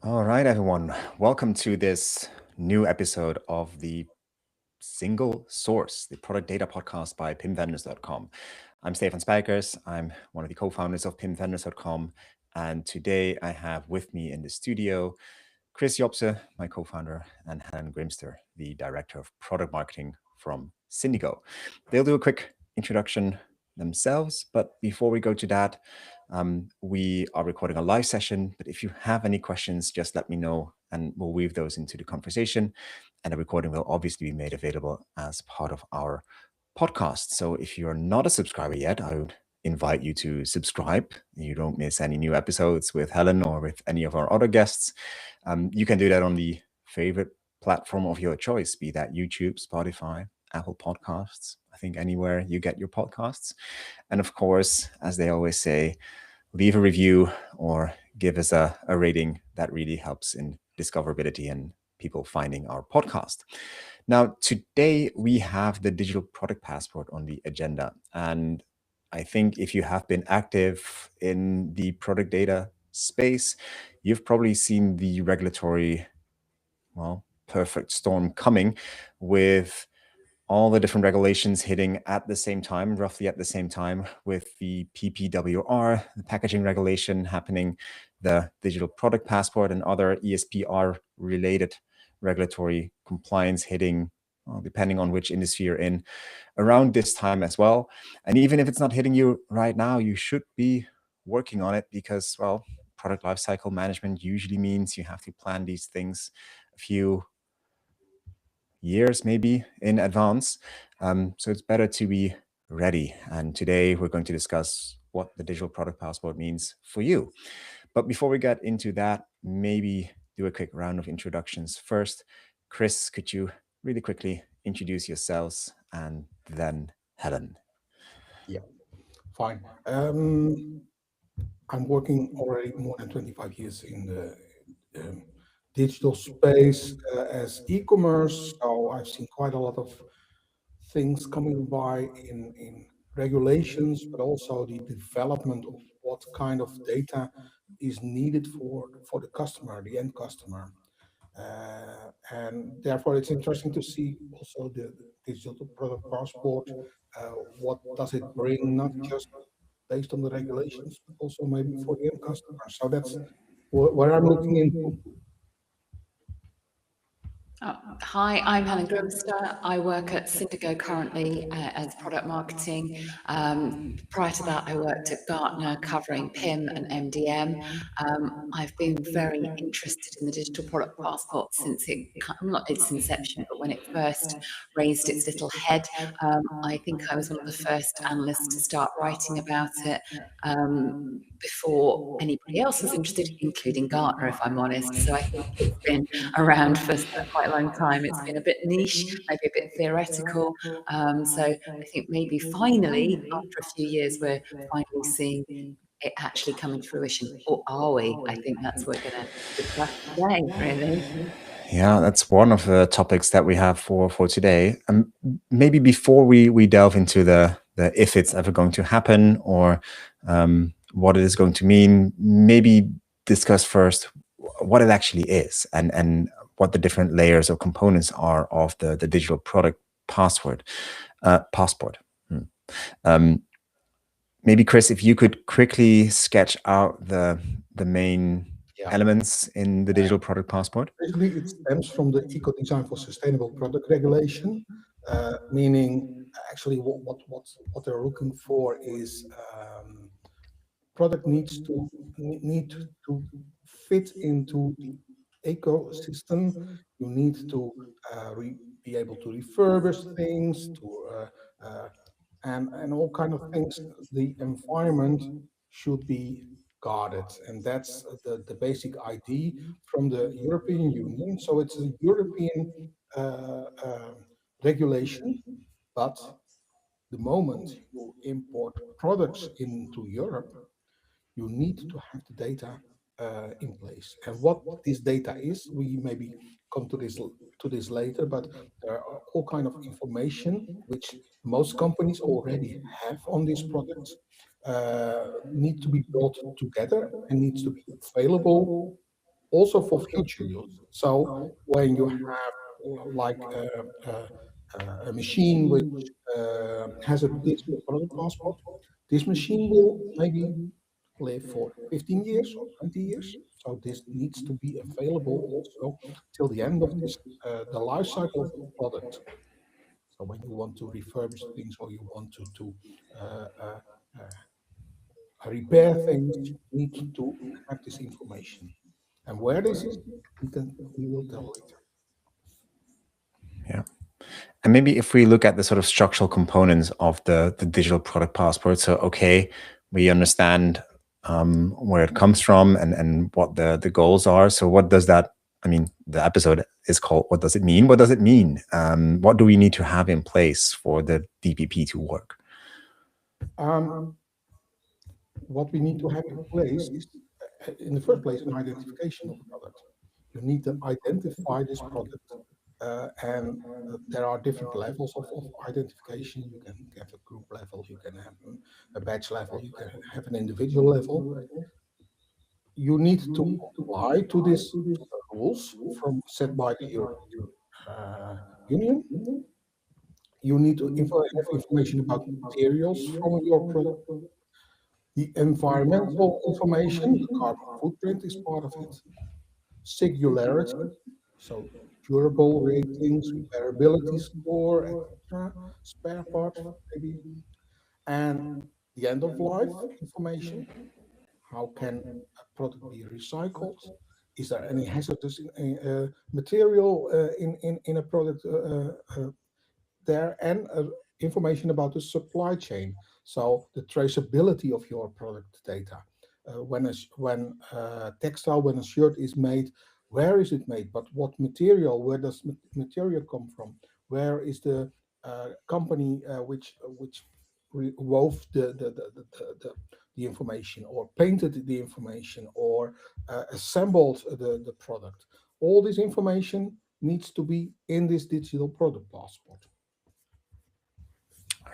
All right, everyone. Welcome to this new episode of the Single Source, the product data podcast by pimvendors.com. I'm Stefan Spijkers. I'm one of the co-founders of pimvendors.com. And today I have with me in the studio Chris Jobse, my co-founder, and Helen Grimster, the director of product marketing from Syndigo. They'll do a quick introduction themselves, but before we go to that, we are recording a live session, but if you have any questions, just let me know and we'll weave those into the conversation. And the recording will obviously be made available as part of our podcast. So if you're not a subscriber yet, I would invite you to subscribe. You don't miss any new episodes with Helen or with any of our other guests. You can do that on the favorite platform of your choice, be that YouTube, Spotify, Apple Podcasts, I think anywhere you get your podcasts. And of course, as they always say, leave a review or give us a rating. That really helps in discoverability and people finding our podcast. Now, today we have the digital product passport on the agenda. And I think if you have been active in the product data space, you've probably seen the regulatory, perfect storm coming with all the different regulations hitting at the same time, roughly at the same time, with the PPWR, the packaging regulation happening, the digital product passport and other ESPR related regulatory compliance hitting, well, depending on which industry you're in, around this time as well. And even if it's not hitting you right now, you should be working on it because, well, product lifecycle management usually means you have to plan these things a few years maybe in advance. So it's better to be ready. And today we're going to discuss what the digital product passport means for you. But before we get into that, maybe do a quick round of introductions. First, Chris, could you really quickly introduce yourselves and then Helen? Yeah, fine. I'm working already more than 25 years in the digital space as e-commerce. So I've seen quite a lot of things coming by in regulations, but also the development of what kind of data is needed for the customer, the end customer. And therefore, it's interesting to see also the digital product passport. What does it bring, not just based on the regulations, but also maybe for the end customer. So that's what I'm looking into. Hi, I'm Helen Grimster. I work at Syndigo currently as product marketing. Prior to that, I worked at Gartner covering PIM and MDM. I've been very interested in the digital product passport since not its inception, but when it first raised its little head. I think I was one of the first analysts to start writing about it before anybody else was interested, including Gartner, if I'm honest. So I think it's been around for quite a long time. It's been a bit niche, maybe a bit theoretical. So I think maybe finally, after a few years, we're finally seeing it actually come into fruition. Or are we? I think that's what we're going to discuss today, really. Yeah, that's one of the topics that we have for today. Maybe before we delve into the if it's ever going to happen or what it is going to mean, maybe discuss first what it actually is and what the different layers or components are of the digital product passport. Maybe Chris, if you could quickly sketch out the main elements in the digital product passport. Basically, it stems from the Eco Design for Sustainable Product Regulation, meaning actually what they're looking for is product need to fit into the ecosystem. You need to be able to refurbish things, and all kind of things. The environment should be guarded, and that's the basic idea from the European Union. So it's a European regulation, but the moment you import products into Europe, you need to have the data in place. And what this data is, we maybe come to this later, but there are all kind of information which most companies already have on these products, need to be brought together and needs to be available also for future use. So when you have like a machine which has a digital product passport, this machine will maybe live for 15 years or 20 years. So this needs to be available also till the end of this the life cycle of the product. So when you want to refurbish things or you want to uh, uh, repair things, you need to have this information. And where this is, we will tell later. Yeah. And maybe if we look at the sort of structural components of the digital product passport, so okay, we understand where it comes from and what the goals are. So what does that, I mean, the episode is called, what does it mean? What does it mean? What do we need to have in place for the DPP to work? What we need to have in place is, in the first place, an identification of the product. You need to identify this product, and there are different levels of identification. You can have a group level, you can have a batch level, you can have an individual level. You need to comply to these rules from set by the European Union. You need to have information about materials from your product. The environmental information, the carbon footprint is part of it. Singularity, so durable ratings, repairability score, etc. Spare part, maybe. And the end of life information. How can a product be recycled? Is there any hazardous material in a product there? And information about the supply chain, so the traceability of your product data. When textile, when a shirt is made, where is it made? But what material? Where does material come from? Where is the company which wove the information, or painted the information, or assembled the product? All this information needs to be in this digital product passport.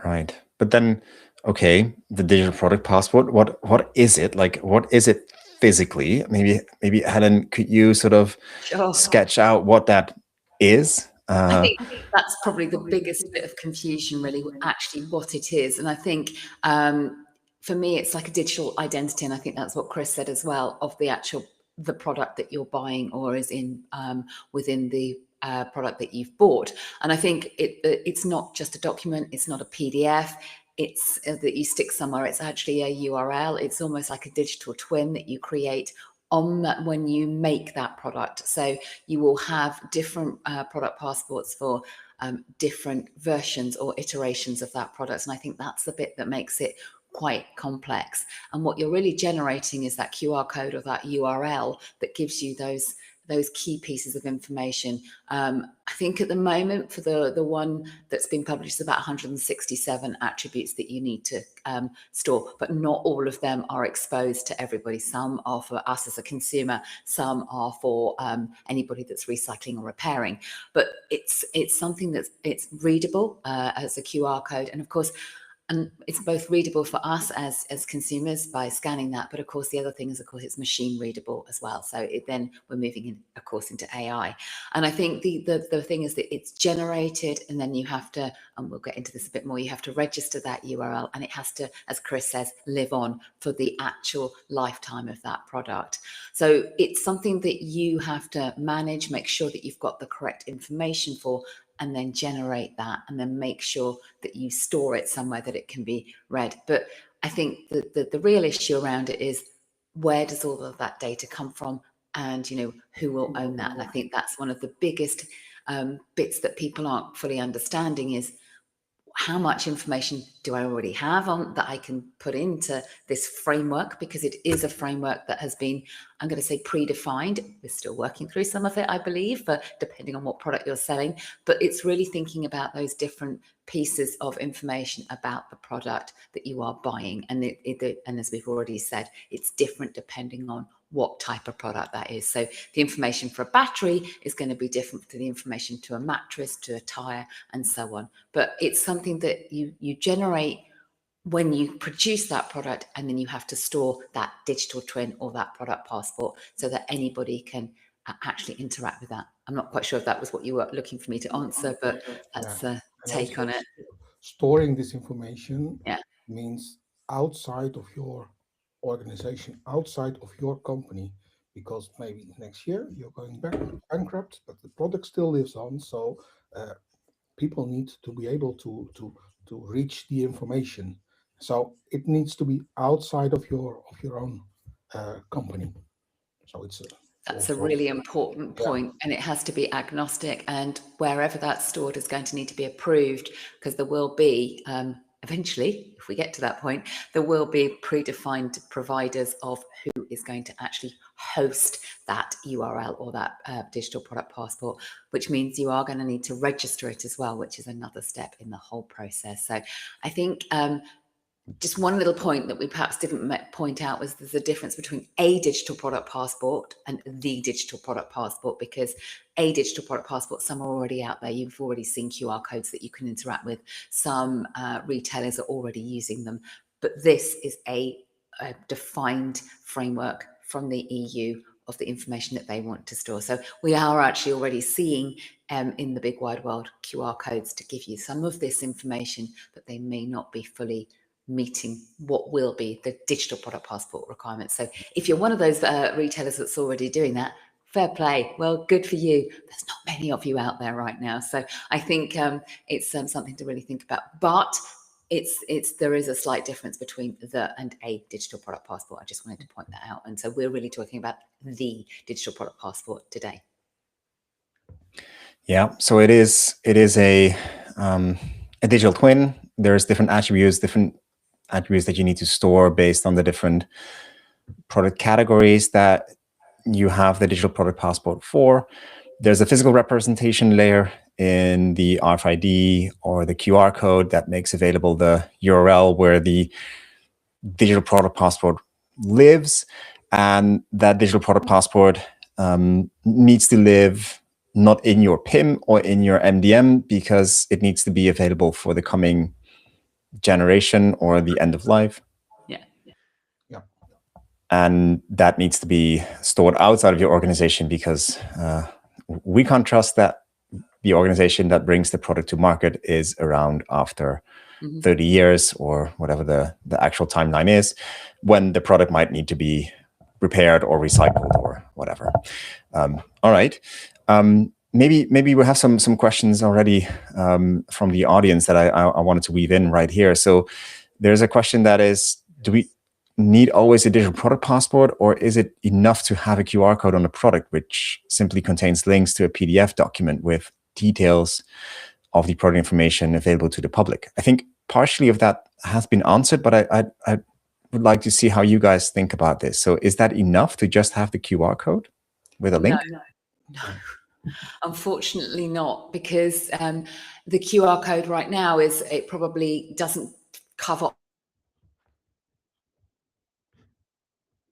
Right. But then, okay, the digital product passport, what is it? Like, what is it physically? Maybe Helen, could you sort of sketch out what that is? I think that's probably the biggest bit of confusion, really, actually what it is. And I think for me, it's like a digital identity. And I think that's what Chris said as well, of the product that you're buying or is in within the product that you've bought. And I think it's not just a document, it's not a PDF, it's that you stick somewhere, it's actually a URL. It's almost like a digital twin that you create on that when you make that product. So you will have different product passports for different versions or iterations of that product. And I think that's the bit that makes it quite complex. And what you're really generating is that QR code or that URL that gives you those key pieces of information. I think at the moment for the one that's been published is about 167 attributes that you need to store, but not all of them are exposed to everybody. Some are for us as a consumer, some are for anybody that's recycling or repairing. But it's something it's readable as a QR code, and of course. And it's both readable for us as consumers by scanning that, but of course the other thing is, of course, it's machine readable as well. So then we're moving in, of course, into AI. And I think the thing is that it's generated, and then you have to, and we'll get into this a bit more, you have to register that URL, and it has to, as Chris says, live on for the actual lifetime of that product. So it's something that you have to manage, make sure that you've got the correct information for, and then generate that, and then make sure that you store it somewhere that it can be read. But I think the real issue around it is, where does all of that data come from, and who will own that? And I think that's one of the biggest bits that people aren't fully understanding is, how much information do I already have on that I can put into this framework? Because it is a framework that has been, I'm going to say, predefined. We're still working through some of it, I believe, but depending on what product you're selling. But it's really thinking about those different pieces of information about the product that you are buying. And and as we've already said, it's different depending on what type of product that is. So the information for a battery is going to be different to the information to a mattress, to a tire, and so on. But it's something that you generate when you produce that product, and then you have to store that digital twin or that product passport so that anybody can actually interact with that. I'm not quite sure if that was what you were looking for me to answer, but that's a take on it. Storing this information Yeah. means outside of your organization, outside of your company, because maybe next year you're going bankrupt, but the product still lives on. So people need to be able to reach the information. So it needs to be outside of your own company. So it's That's a also, really important yeah, point, and it has to be agnostic, and wherever that's stored is going to need to be approved, because there will be, eventually, if we get to that point, there will be predefined providers of who is going to actually host that URL or that digital product passport, which means you are going to need to register it as well, which is another step in the whole process. So I think just one little point that we perhaps didn't point out was there's a difference between a digital product passport and the digital product passport, because a digital product passport, some are already out there. You've already seen QR codes that you can interact with. Some retailers are already using them, but this is a defined framework from the EU of the information that they want to store. So we are actually already seeing in the big wide world QR codes to give you some of this information, but they may not be fully meeting what will be the digital product passport requirements. So if you're one of those retailers that's already doing that, fair play. Well, good for you. There's not many of you out there right now. So I think it's something to really think about. But there is a slight difference between the and a digital product passport. I just wanted to point that out. And so we're really talking about the digital product passport today. Yeah, so it is a digital twin. There's different attributes that you need to store based on the different product categories that you have the digital product passport for. There's a physical representation layer in the RFID or the QR code that makes available the URL where the digital product passport lives, and that digital product passport needs to live not in your PIM or in your MDM, because it needs to be available for the coming generation or the end of life. Yeah. And that needs to be stored outside of your organization, because we can't trust that the organization that brings the product to market is around after 30 years or whatever the actual timeline is, when the product might need to be repaired or recycled or whatever. All right. Maybe we have some questions already from the audience that I wanted to weave in right here. So there's a question that is, do we need always a digital product passport, or is it enough to have a QR code on the product which simply contains links to a PDF document with details of the product information available to the public? I think partially of that has been answered, but I would like to see how you guys think about this. So is that enough to just have the QR code with a link? No. Unfortunately not, because the QR code right now it probably doesn't cover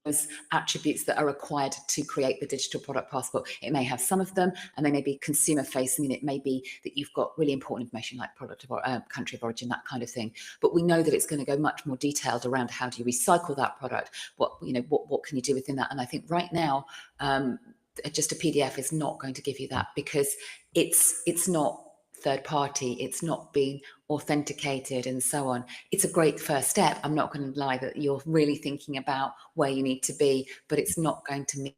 those attributes that are required to create the digital product passport. It may have some of them, and they may be consumer facing, and it may be that you've got really important information like product of country of origin, that kind of thing. But we know that it's going to go much more detailed around how do you recycle that product, what can you do within that. And I think right now just a PDF is not going to give you that, because it's not third party, it's not being authenticated and so on. It's a great first step. I'm not going to lie that you're really thinking about where you need to be, but it's not going to meet.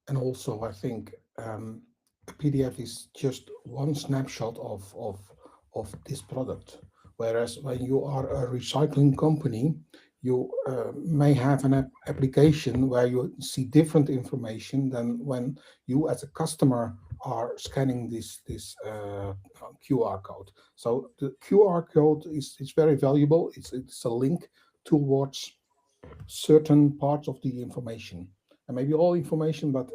and also I think a PDF is just one snapshot of this product. Whereas when you are a recycling company, you may have an application where you see different information than when you as a customer are scanning this QR code. So the QR code is very valuable. It's a link towards certain parts of the information, and maybe all information, but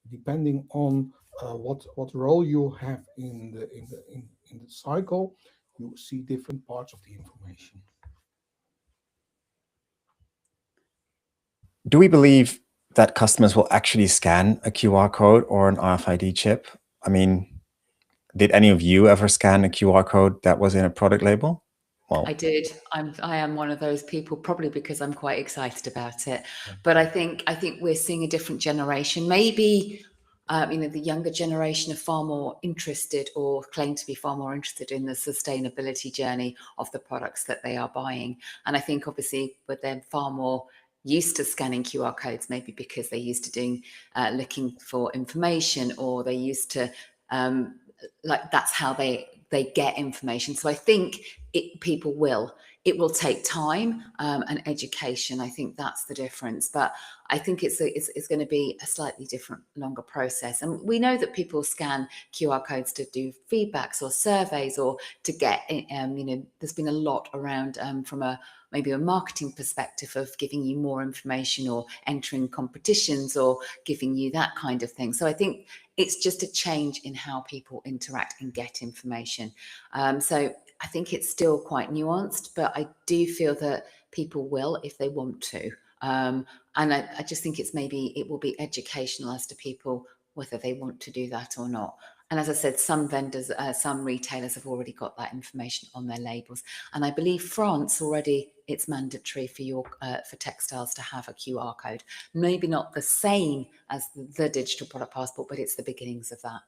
depending on what role you have in the cycle, you see different parts of the information. Do we believe that customers will actually scan a QR code or an RFID chip? I mean, Did any of you ever scan a QR code that was in a product label? I Well, did. I am one of those people, probably because I'm quite excited about it. Yeah. But I think we're seeing a different generation. Maybe the younger generation are far more interested, or claim to be far more interested in the sustainability journey of the products that they are buying. And I think obviously, but they're far more used to scanning QR codes, maybe because they're used to doing looking for information, or they're used to like that's how they get information. So I think people will. It will take time and education. I think that's the difference. But I think it's going to be a slightly different, longer process. And we know that people scan QR codes to do feedbacks or surveys, or to get, there's been a lot around from maybe a marketing perspective of giving you more information, or entering competitions, or giving you that kind of thing. So I think it's just a change in how people interact and get information. So I think it's still quite nuanced, but I do feel that people will if they want to. And I just think it will be educational as to people whether they want to do that or not. And as I said, some vendors, some retailers have already got that information on their labels. And I believe France already, it's mandatory for textiles to have a QR code. Maybe not the same as the digital product passport, but it's the beginnings of that.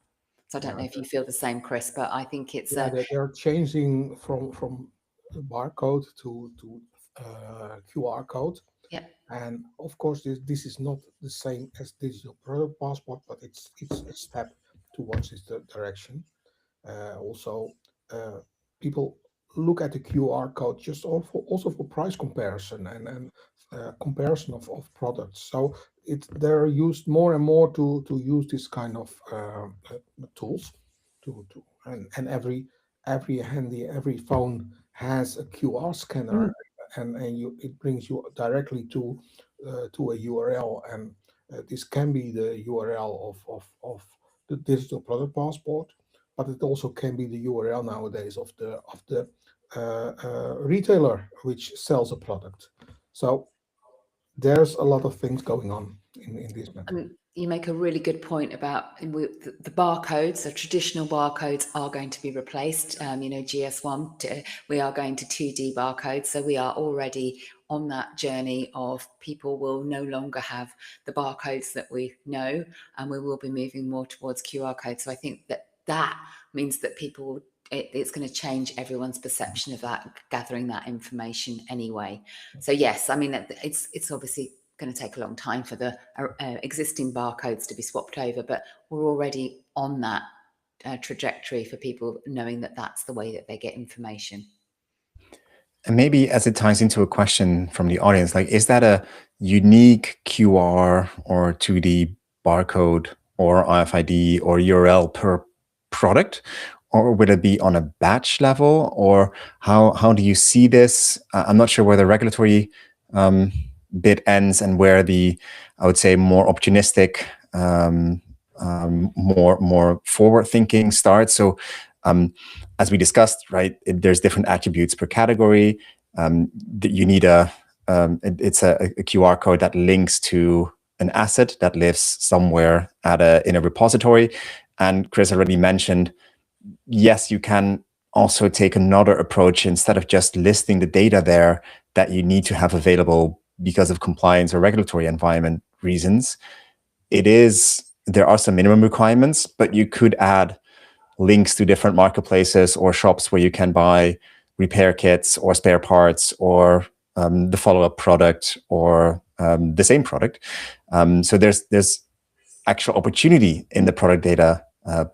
So I don't know if you feel the same, Chris, but I think it's Yeah, they're changing from the barcode to QR code. yeah. And of course, this is not the same as digital product passport, but it's a step towards this direction. Also, people look at the QR code just also for price comparison and comparison of products. So they're used more and more to use this kind of tools to and every phone has a QR scanner, and it brings you directly to a URL, and this can be the URL of the digital product passport, but it also can be the URL nowadays of the retailer which sells a product. So there's a lot of things going on in this matter. You make a really good point about the barcodes. So traditional barcodes are going to be replaced. GS1, we are going to 2D barcodes. So we are already on that journey of people will no longer have the barcodes that we know, and we will be moving more towards QR codes. So I think that means that it's going to change everyone's perception of that, gathering that information anyway. So yes, I mean, it's obviously going to take a long time for the existing barcodes to be swapped over, but we're already on that trajectory for people knowing that that's the way that they get information. and maybe as it ties into a question from the audience, like, is that a unique QR or 2D barcode or RFID or URL per product? Or would it be on a batch level? Or how do you see this? I'm not sure where the regulatory bit ends and where I would say, more opportunistic, more forward thinking starts. So as we discussed, right, there's different attributes per category. You need it's a QR code that links to an asset that lives somewhere in a repository. And Chris already mentioned, yes, you can also take another approach. Instead of just listing the data there that you need to have available because of compliance or regulatory environment reasons, there are some minimum requirements, but you could add links to different marketplaces or shops where you can buy repair kits or spare parts, or the follow-up product, or the same product. So there's actual opportunity in the product data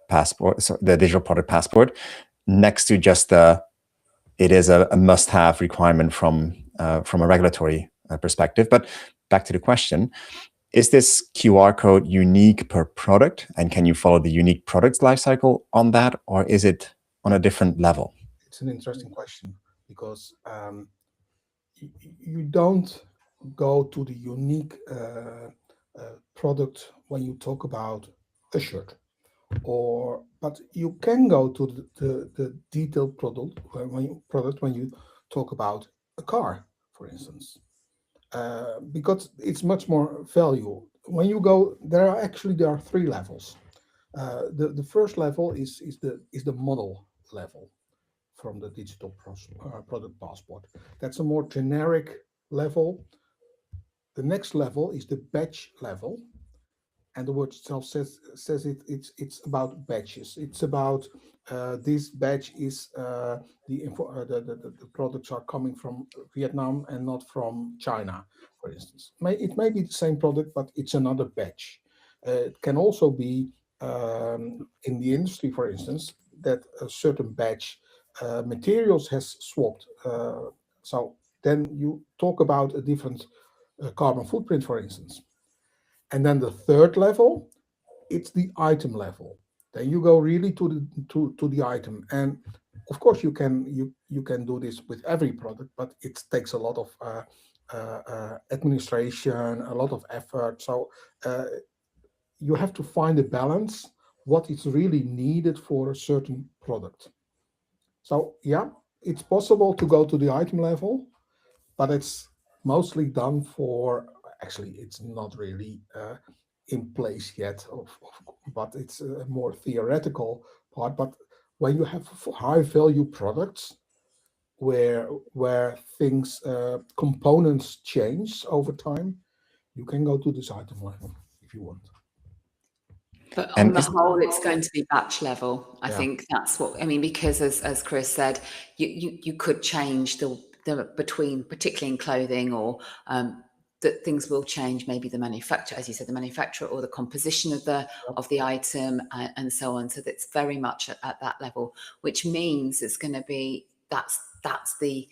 passport, so the digital product passport, next to just it is a must-have requirement from a regulatory perspective. But back to the question: is this QR code unique per product, and can you follow the unique product's lifecycle on that, or is it on a different level? It's an interesting question, because you don't go to the unique product when you talk about a shirt, but you can go to the detailed product when you talk about a car, for instance, because it's much more value. When you go, there are three levels. The first level is the model level from the product passport. That's a more generic level. The next level is the batch level, and the word itself says it's about batches. It's about this batch is the products are coming from Vietnam and not from China, for instance. It may be the same product, but it's another batch. It can also be in the industry, for instance, that a certain batch materials has swapped. So then you talk about a different carbon footprint, for instance. And then the third level, it's the item level. Then you go really to the item. And of course, you can do this with every product, but it takes a lot of administration, a lot of effort. So you have to find a balance, what is really needed for a certain product. So yeah, it's possible to go to the item level, but it's mostly done for, actually it's not really in place yet, but it's a more theoretical part. But when you have high value products where things components change over time, you can go to this item level if you want. But on And the is whole, it's going to be batch level. I Yeah. think that's what I mean, because as Chris said, you could change the between, particularly in clothing, or that things will change. Maybe the manufacturer, as you said, the manufacturer, or the composition of the item, and so on. So that's very much at that level, which means it's going to be that's the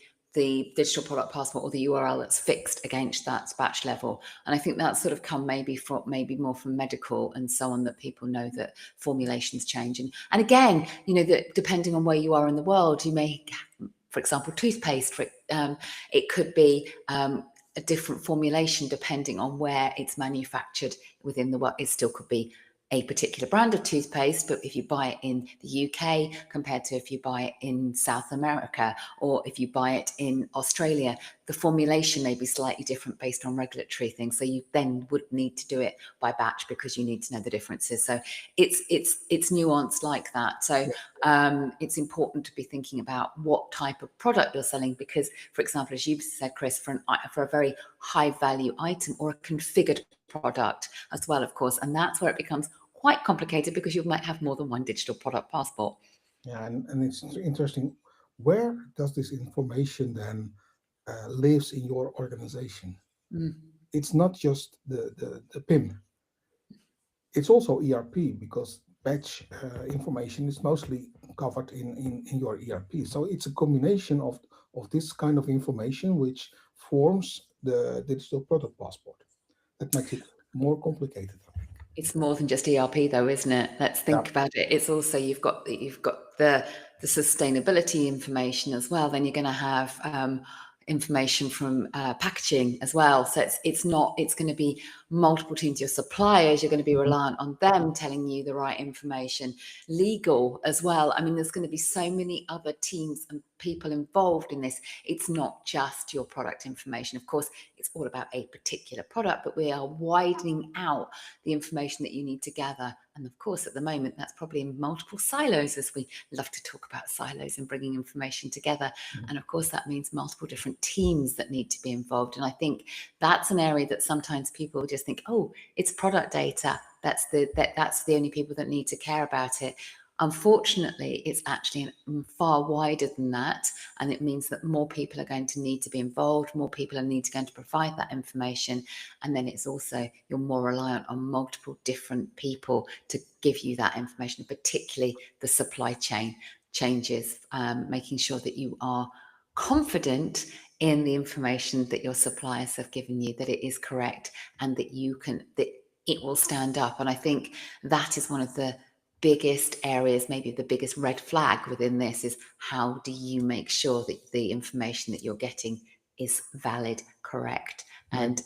digital product passport, or the URL that's fixed against that batch level. And I think that's sort of come maybe more from medical and so on, that people know that formulations change. And again, that depending on where you are in the world, you may, for example, toothpaste, it could be a different formulation depending on where it's manufactured within the world. It still could be a particular brand of toothpaste, but if you buy it in the UK compared to if you buy it in South America, or if you buy it in Australia, the formulation may be slightly different based on regulatory things. So you then would need to do it by batch, because you need to know the differences. So it's nuanced like that. So it's important to be thinking about what type of product you're selling, because, for example, as you said, Chris, for a very high value item, or a configured product as well, of course, and that's where it becomes quite complicated, because you might have more than one digital product passport. Yeah, and it's interesting. Where does this information then lives in your organization? It's not just the PIM. It's also ERP, because batch information is mostly covered in your ERP. So it's a combination of this kind of information which forms the digital product passport. That makes it more complicated, I think. It's more than just ERP, though, isn't it? Let's think about it. It's also, you've got the sustainability information as well. Then you're going to have information from packaging as well. So it's going to be multiple teams. Your suppliers, you're going to be reliant on them telling you the right information. Legal as well. I mean, there's going to be so many other teams and people involved in this. It's not just your product information. Of course, it's all about a particular product, but we are widening out the information that you need to gather. And of course, at the moment, that's probably in multiple silos, as we love to talk about silos and bringing information together. And of course, that means multiple different teams that need to be involved. And I think that's an area that sometimes people just think, oh, it's product data. That's the only people that need to care about it. Unfortunately, it's actually far wider than that, and it means that more people are going to need to be involved, more people are going to provide that information, and then it's also, you're more reliant on multiple different people to give you that information, particularly the supply chain changes, making sure that you are confident in the information that your suppliers have given you, that it is correct, and that it will stand up. And I think that is one of the biggest areas, maybe the biggest red flag within this, is how do you make sure that the information that you're getting is valid, correct, and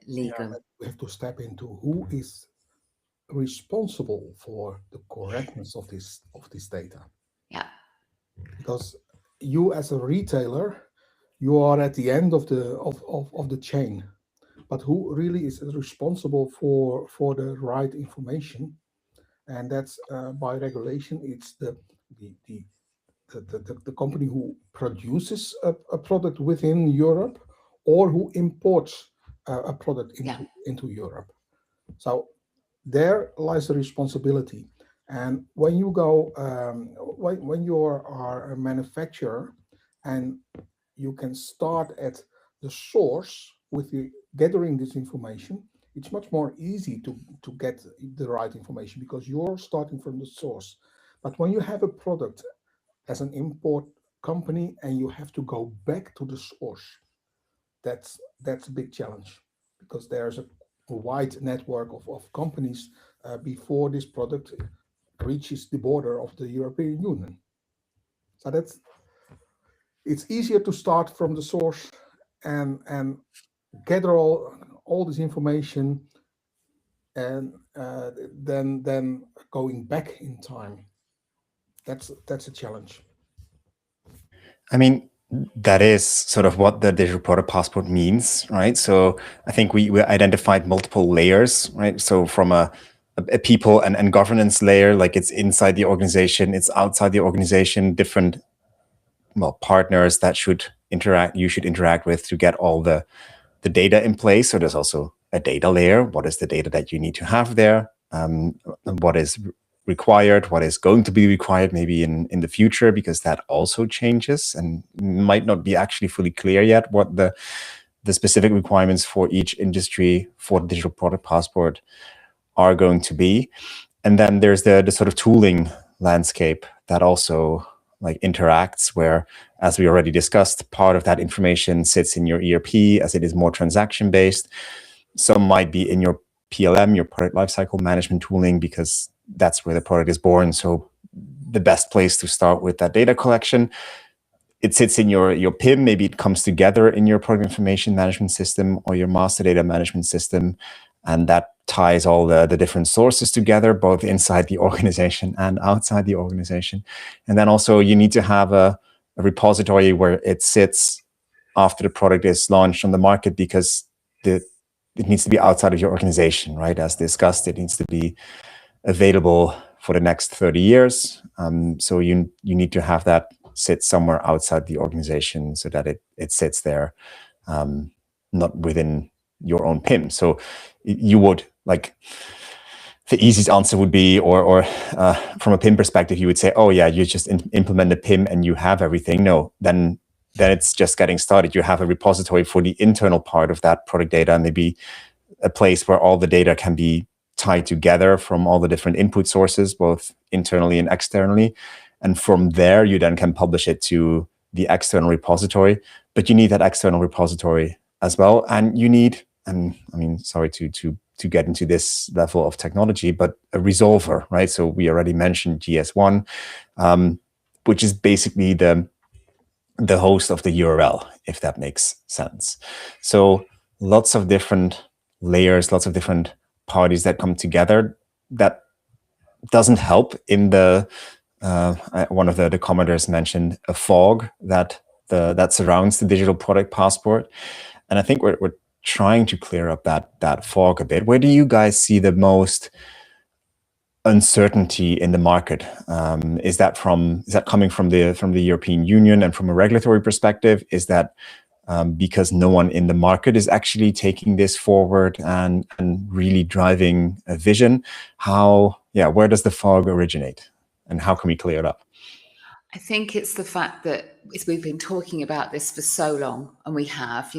legal. Yeah, we have to step into who is responsible for the correctness of this data. Yeah. Because you, as a retailer, you are at the end of the chain, but who really is responsible for the right information? and that's by regulation. It's the, the the company who produces a product within Europe or who imports a product Yeah. into Europe. So there lies the responsibility. And when you go, when you are a manufacturer and you can start at the source with the gathering this information, it's much more easy to get the right information because you're starting from the source. But when you have a product as an import company and you have to go back to the source, that's a big challenge because there's a wide network of companies before this product reaches the border of the European Union. So it's easier to start from the source and gather all this information and then going back in time. That's a challenge. I mean, that is sort of what the digital product passport means, right? So I think we identified multiple layers, right? So from a people and governance layer, like it's inside the organization, it's outside the organization, different partners that you should interact with to get all the data in place. So there's also a data layer. What is the data that you need to have there? What is required? What is going to be required maybe in the future? Because that also changes and might not be actually fully clear yet what the specific requirements for each industry for the digital product passport are going to be. And then there's the sort of tooling landscape that also like interacts, where, as we already discussed, part of that information sits in your ERP as it is more transaction based. Some might be in your PLM, your product lifecycle management tooling, because that's where the product is born. So the best place to start with that data collection. It sits in your PIM. Maybe it comes together in your product information management system or your master data management system. And that ties all the different sources together, both inside the organization and outside the organization. And then also you need to have a repository where it sits after the product is launched on the market, because it needs to be outside of your organization, right? As discussed, it needs to be available for the next 30 years. So you need to have that sit somewhere outside the organization so that it sits there, not within your own PIM. So you would, like, the easiest answer would be, or from a PIM perspective, you would say, oh yeah, you just implement a PIM and you have everything. No, then it's just getting started. You have a repository for the internal part of that product data, and maybe a place where all the data can be tied together from all the different input sources, both internally and externally. And from there, you then can publish it to the external repository. But you need that external repository as well. And you need, and I mean, sorry to get into this level of technology, but a resolver, right? So we already mentioned GS1, which is basically the host of the URL, if that makes sense. So lots of different layers, lots of different parties that come together. That doesn't help in the one of the commenters mentioned a fog that surrounds the digital product passport, and I think we're trying to clear up that fog a bit. Where do you guys see the most uncertainty in the market? Is that coming from the European Union and from a regulatory perspective? Is that because no one in the market is actually taking this forward and really driving a vision? Where does the fog originate, and how can we clear it up? I think it's the fact that we've been talking about this for so long, and we have,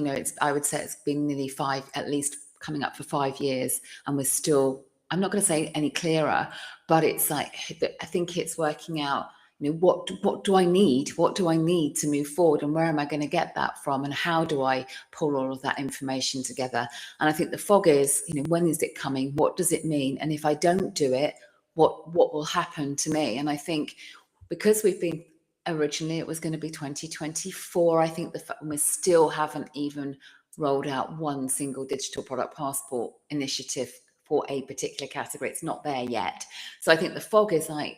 I would say it's been nearly at least coming up for 5 years, and we're still, I'm not going to say any clearer, but it's like, I think it's working out, what do I need? What do I need to move forward, and where am I going to get that from, and how do I pull all of that information together? And I think the fog is, when is it coming? What does it mean? And if I don't do it, what will happen to me? And I think, because originally it was going to be 2024, I think we still haven't even rolled out one single digital product passport initiative for a particular category. It's not there yet. So I think the fog is like,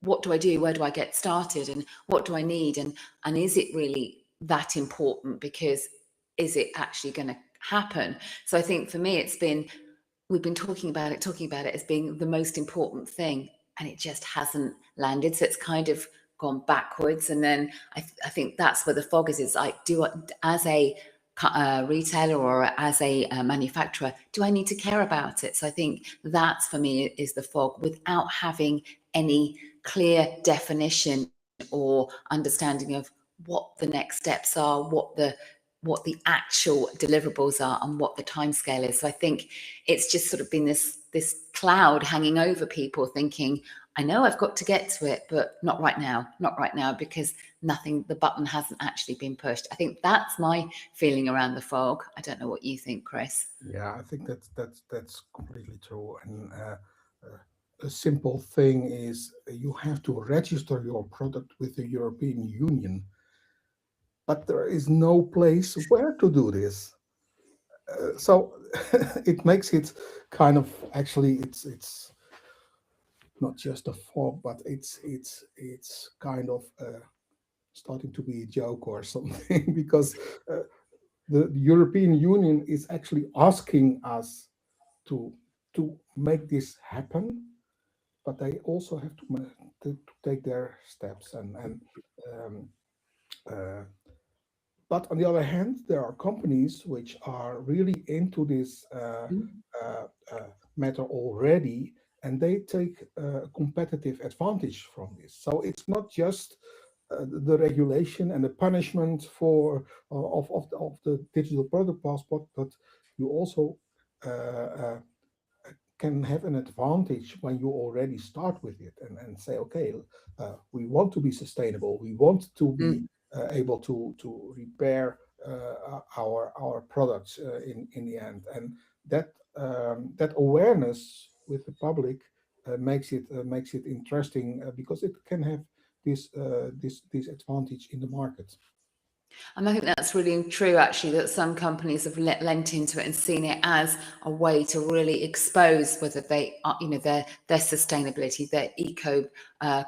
what do I do? Where do I get started? And what do I need? And is it really that important? Because is it actually going to happen? So I think for me, it's been we've been talking about it as being the most important thing, and it just hasn't landed. So it's kind of gone backwards. And then I think that's where the fog is. It's like, as a retailer or as a manufacturer, do I need to care about it? So I think that's, for me, is the fog, without having any clear definition or understanding of what the next steps are, what the actual deliverables are, and what the timescale is. So I think it's just sort of been this cloud hanging over people, thinking, I know I've got to get to it, but not right now, because the button hasn't actually been pushed. I think that's my feeling around the fog. I don't know what you think, Chris. Yeah, I think that's completely true. And a simple thing is you have to register your product with the European Union, but there is no place where to do this. So it makes it kind of, actually, it's not just a fog, but it's kind of starting to be a joke or something, because the European Union is actually asking us to make this happen, but they also have to take their steps. Um, uh, but on the other hand, there are companies which are really into this matter already, and they take a competitive advantage from this. So it's not just the regulation and the punishment for of the digital product passport, but you also can have an advantage when you already start with it, and say, okay, we want to be sustainable, we want to be able to repair our products in the end, and that awareness with the public makes it interesting, because it can have this advantage in the market. And I think that's really true, actually, that some companies have lent into it and seen it as a way to really expose whether they are, their sustainability, their eco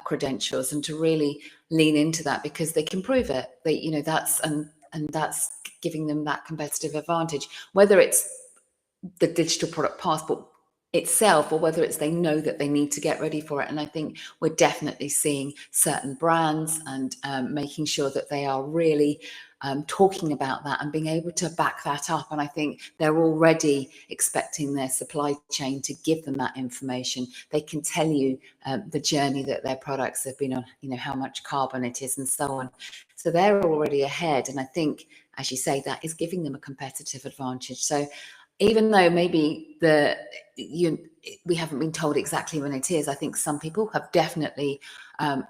credentials, and to really lean into that, because they can prove it. That's giving them that competitive advantage, whether it's the digital product passport itself, or whether it's they know that they need to get ready for it. And I think we're definitely seeing certain brands and making sure that they are really talking about that and being able to back that up. And I think they're already expecting their supply chain to give them that information. They can tell you the journey that their products have been on, how much carbon it is and so on. So they're already ahead. And I think, as you say, that is giving them a competitive advantage. So even though maybe we haven't been told exactly when it is, I think some people have definitely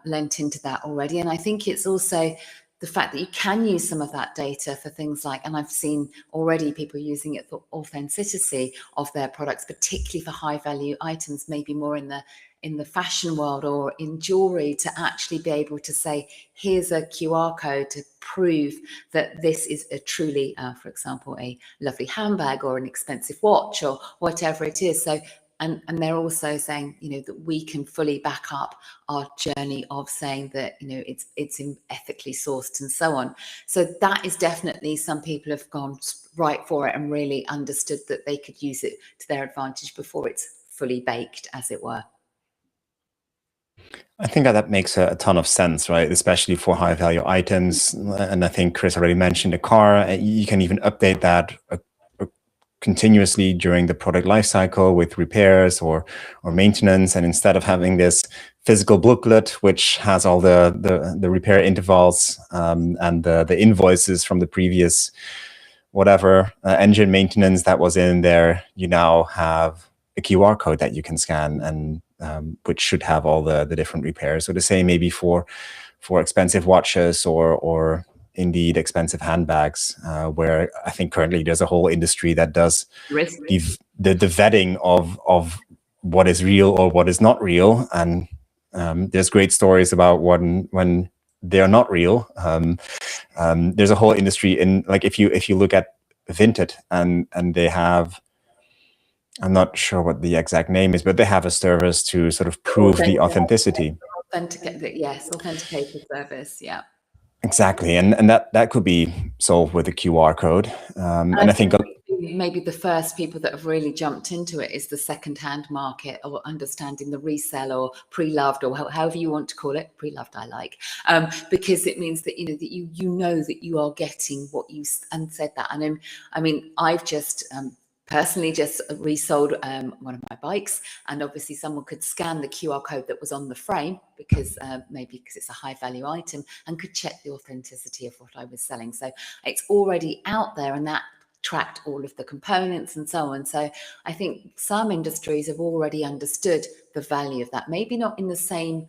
lent into that already. And I think it's also the fact that you can use some of that data for things like, and I've seen already people using it for authenticity of their products, particularly for high value items, maybe more in the fashion world or in jewelry, to actually be able to say, here's a QR code to prove that this is a truly, for example, a lovely handbag or an expensive watch or whatever it is. So, and they're also saying, that we can fully back up our journey of saying that, it's ethically sourced and so on. So that is definitely, some people have gone right for it and really understood that they could use it to their advantage before it's fully baked, as it were. I think that makes a ton of sense, right? Especially for high value items. And I think Chris already mentioned the car. You can even update that continuously during the product lifecycle with repairs or maintenance. And instead of having this physical booklet, which has all the repair intervals and the invoices from the previous whatever engine maintenance that was in there, you now have a QR code that you can scan, and which should have all the different repairs. So the same maybe for expensive watches or indeed expensive handbags, where I think currently there's a whole industry that does the vetting of what is real or what is not real. And there's great stories about when they're not real. There's a whole industry in, like, if you look at Vinted, and they have, I'm not sure what the exact name is, but they have a service to sort of prove the authenticity. Authenticated service, yeah. Exactly, and that could be solved with a QR code, and I think maybe the first people that have really jumped into it is the second-hand market, or understanding the resale or pre-loved, or however you want to call it. Pre-loved I like, because it means that you know that you are getting what you said that. And I mean, I've just personally just resold one of my bikes, and obviously someone could scan the QR code that was on the frame, because maybe because it's a high value item, and could check the authenticity of what I was selling. So it's already out there, and that tracked all of the components and so on. So I think some industries have already understood the value of that, maybe not in the same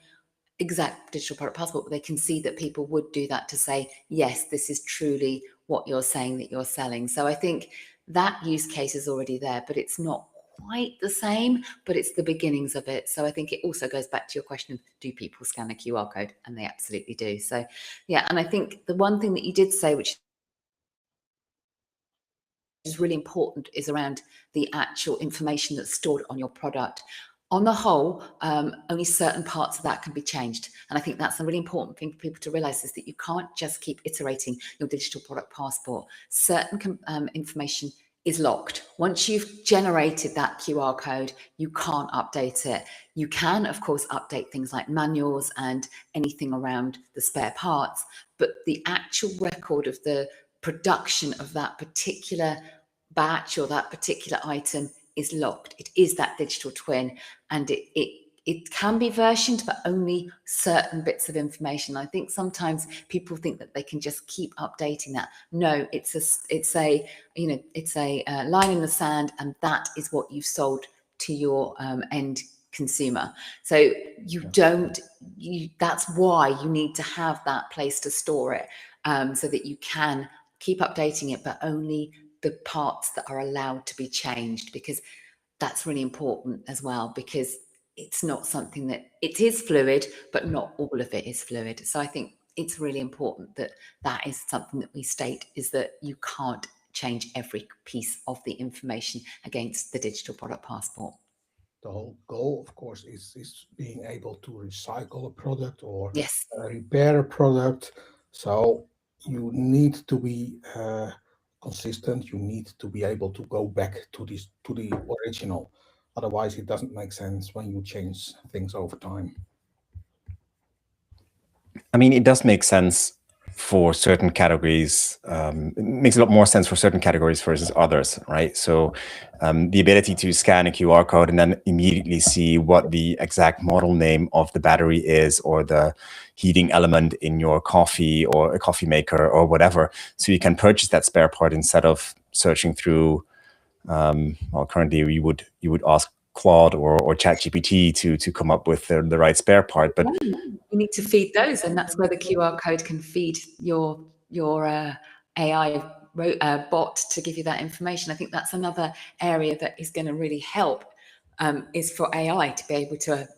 exact digital product passport, but they can see that people would do that to say, yes, this is truly what you're saying that you're selling. So I think that use case is already there, but it's not quite the same, but it's the beginnings of it. So I think it also goes back to your question of, do people scan a QR code? And they absolutely do. So yeah, and I think the one thing that you did say, which is really important, is around the actual information that's stored on your product. On the whole, only certain parts of that can be changed. And I think that's a really important thing for people to realize, is that you can't just keep iterating your digital product passport. Certain information is locked. Once you've generated that QR code, you can't update it. You can, of course, update things like manuals and anything around the spare parts, but the actual record of the production of that particular batch or that particular item is locked. It is that digital twin, and it can be versioned, but only certain bits of information. I think sometimes people think that they can just keep updating that. No, it's a line in the sand, and that is what you've sold to your end consumer. So that's why you need to have that place to store it, so that you can keep updating it, but only the parts that are allowed to be changed, because that's really important as well, because it's not something that, it is fluid, but not all of it is fluid. So I think it's really important that that is something that we state, is that you can't change every piece of the information against the digital product passport. The whole goal, of course, is being able to recycle a product or Yes. repair a product. So you need to be consistent. You need to be able to go back to the original. Otherwise, it doesn't make sense when you change things over time. I mean, it does make sense for certain categories. It makes a lot more sense for certain categories versus others, right? So the ability to scan a QR code and then immediately see what the exact model name of the battery is, or the heating element in your coffee or a coffee maker or whatever. So you can purchase that spare part instead of searching through, well, currently you would ask Claude or ChatGPT to come up with the right spare part. But you need to feed those, and that's where the QR code can feed your AI bot to give you that information. I think that's another area that is going to really help, is for AI to be able to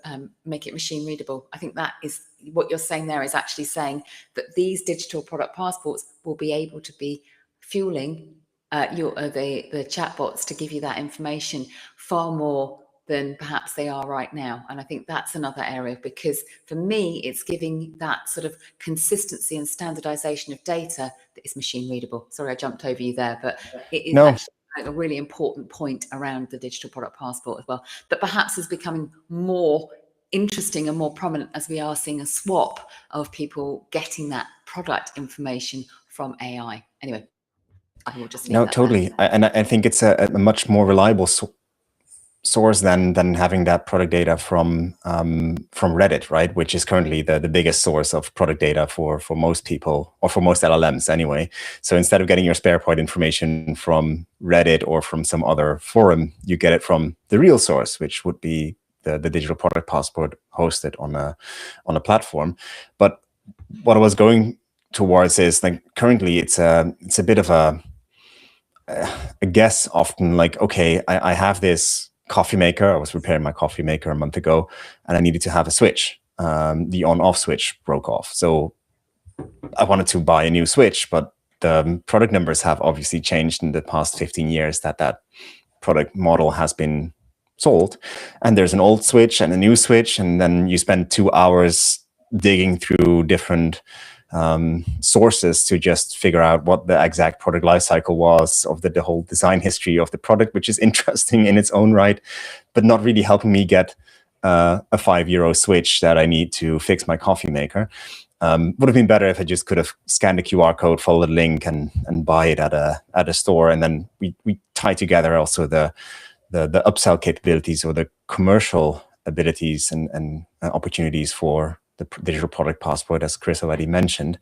make it machine readable. I think that is what you're saying there, is actually saying that these digital product passports will be able to be fueling the chatbots to give you that information far more than perhaps they are right now. And I think that's another area, because for me, it's giving that sort of consistency and standardization of data that is machine readable. Sorry, I jumped over you there, but it is actually a really important point around the digital product passport as well, that perhaps is becoming more interesting and more prominent as we are seeing a swap of people getting that product information from AI. Anyway, I will just leave that totally. And I think it's a much more reliable source than having that product data from Reddit, right? Which is currently the biggest source of product data for most people, or for most LLMs anyway. So instead of getting your spare part information from Reddit or from some other forum, you get it from the real source, which would be the digital product passport hosted on a platform. But what I was going towards is, like, currently it's a bit of a guess often, like, okay, I have this coffee maker. I was repairing my coffee maker a month ago, and I needed to have a switch. The on-off switch broke off. So I wanted to buy a new switch, but the product numbers have obviously changed in the past 15 years that product model has been sold. And there's an old switch and a new switch, and then you spend 2 hours digging through different sources to just figure out what the exact product lifecycle was of the whole design history of the product, which is interesting in its own right, but not really helping me get a €5 switch that I need to fix my coffee maker. Would have been better if I just could have scanned a QR code, followed the link, and buy it at a store, and then we tie together also the upsell capabilities or the commercial abilities and opportunities for the digital product passport, as Chris already mentioned.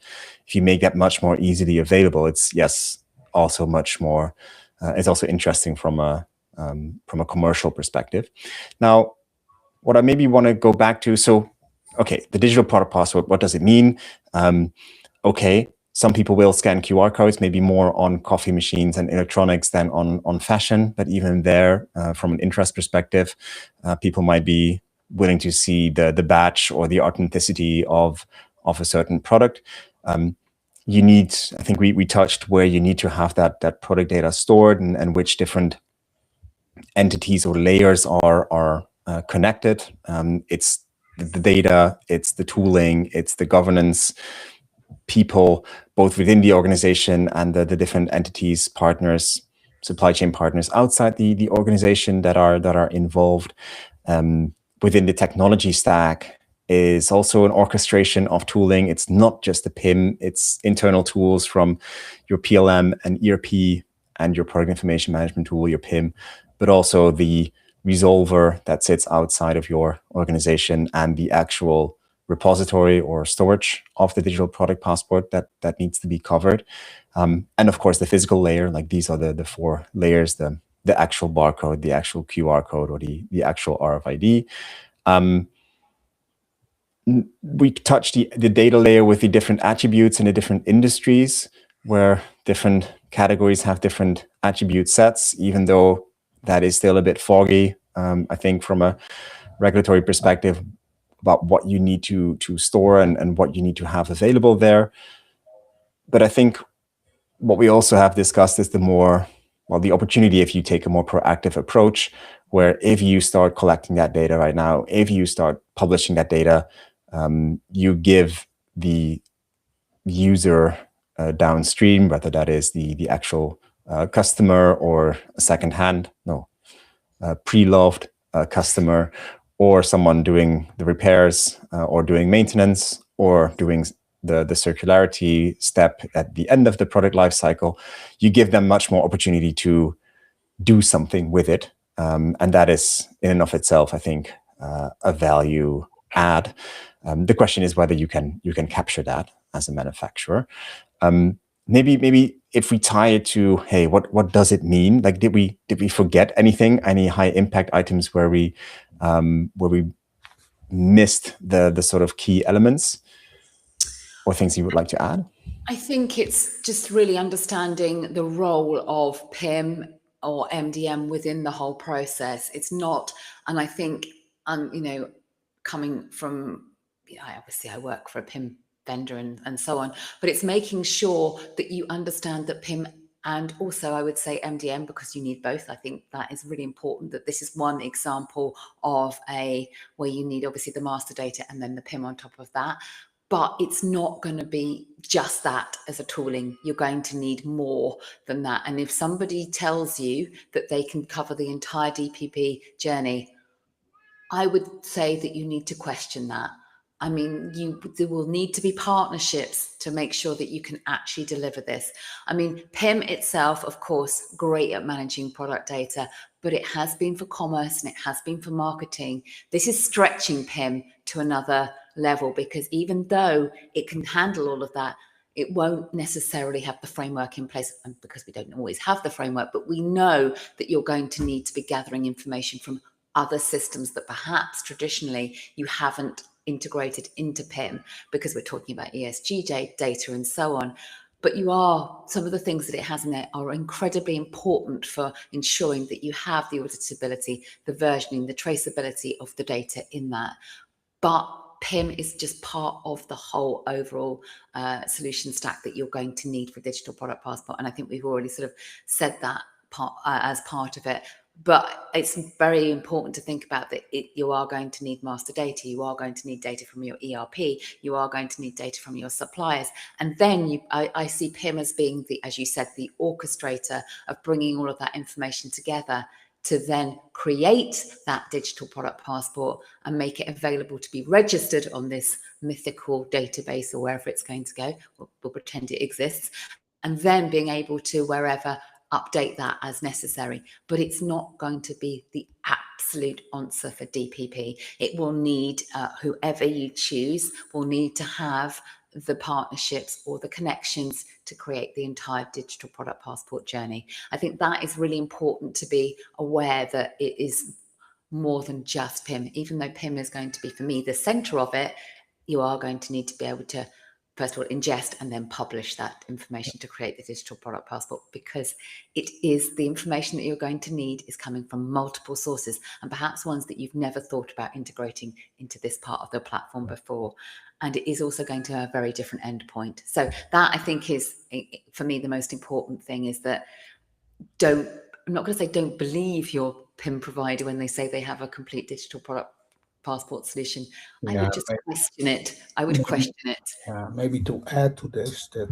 If you make that much more easily available, it's also much more. It's also interesting from a commercial perspective. Now, what I maybe want to go back to, so okay, the digital product passport, what does it mean? Okay, some people will scan QR codes, maybe more on coffee machines and electronics than on fashion, but even there, from an interest perspective, people might be willing to see the badge or the authenticity of a certain product. You need, I think we touched where you need to have that product data stored and which different entities or layers are connected. It's the data, it's the tooling, it's the governance people, both within the organization and the different entities, partners, supply chain partners outside the organization that are involved. Within the technology stack is also an orchestration of tooling. It's not just the PIM, it's internal tools from your PLM and ERP and your product information management tool, your PIM, but also the resolver that sits outside of your organization and the actual repository or storage of the digital product passport that needs to be covered. And of course, the physical layer, like these are the 4 layers, the actual barcode, the actual QR code, or the actual RFID. We touched the data layer with the different attributes in the different industries, where different categories have different attribute sets, even though that is still a bit foggy, I think, from a regulatory perspective, about what you need to store and what you need to have available there. But I think what we also have discussed is the opportunity if you take a more proactive approach, where if you start collecting that data right now, if you start publishing that data, you give the user downstream, whether that is the actual customer or a pre-loved customer, or someone doing the repairs or doing maintenance or doing the circularity step at the end of the product life cycle, you give them much more opportunity to do something with it. And that is in and of itself, I think, a value add. The question is whether you can capture that as a manufacturer. Maybe if we tie it to, hey, what does it mean? Like, did we forget anything? Any high impact items where we missed the sort of key elements, or things you would like to add? I think it's just really understanding the role of PIM or MDM within the whole process. It's not, and I think, coming from, obviously I work for a PIM vendor and so on, but it's making sure that you understand that PIM, and also I would say MDM, because you need both. I think that is really important, that this is one example of where you need obviously the master data and then the PIM on top of that. But it's not going to be just that as a tooling. You're going to need more than that. And if somebody tells you that they can cover the entire DPP journey, I would say that you need to question that. I mean, there will need to be partnerships to make sure that you can actually deliver this. I mean, PIM itself, of course, great at managing product data, but it has been for commerce and it has been for marketing. This is stretching PIM to another level, because even though it can handle all of that, it won't necessarily have the framework in place, and because we don't always have the framework, but we know that you're going to need to be gathering information from other systems that perhaps traditionally you haven't integrated into PIM, because we're talking about ESG data and so on. But some of the things that it has in there are incredibly important for ensuring that you have the auditability, the versioning, the traceability of the data in that. But PIM is just part of the whole overall solution stack that you're going to need for digital product passport. And I think we've already sort of said that as part of it. But it's very important to think about that you are going to need master data, you are going to need data from your ERP, you are going to need data from your suppliers. And then I see PIM as being, as you said, the orchestrator of bringing all of that information together to then create that digital product passport and make it available to be registered on this mythical database or wherever it's going to go. We'll pretend it exists. And then being able to, wherever, update that as necessary. But it's not going to be the absolute answer for DPP. It will need, whoever you choose will need to have the partnerships or the connections to create the entire digital product passport journey. I think that is really important to be aware that it is more than just PIM. Even though PIM is going to be, for me, the center of it, you are going to need to be able to, first of all, ingest and then publish that information to create the digital product passport, because it is the information that you're going to need is coming from multiple sources, and perhaps ones that you've never thought about integrating into this part of the platform before. And it is also going to have a very different endpoint. So that, I think, is, for me, the most important thing is that I'm not going to say don't believe your PIM provider when they say they have a complete digital product passport solution. I would just question it. I would question it. Maybe to add to this, that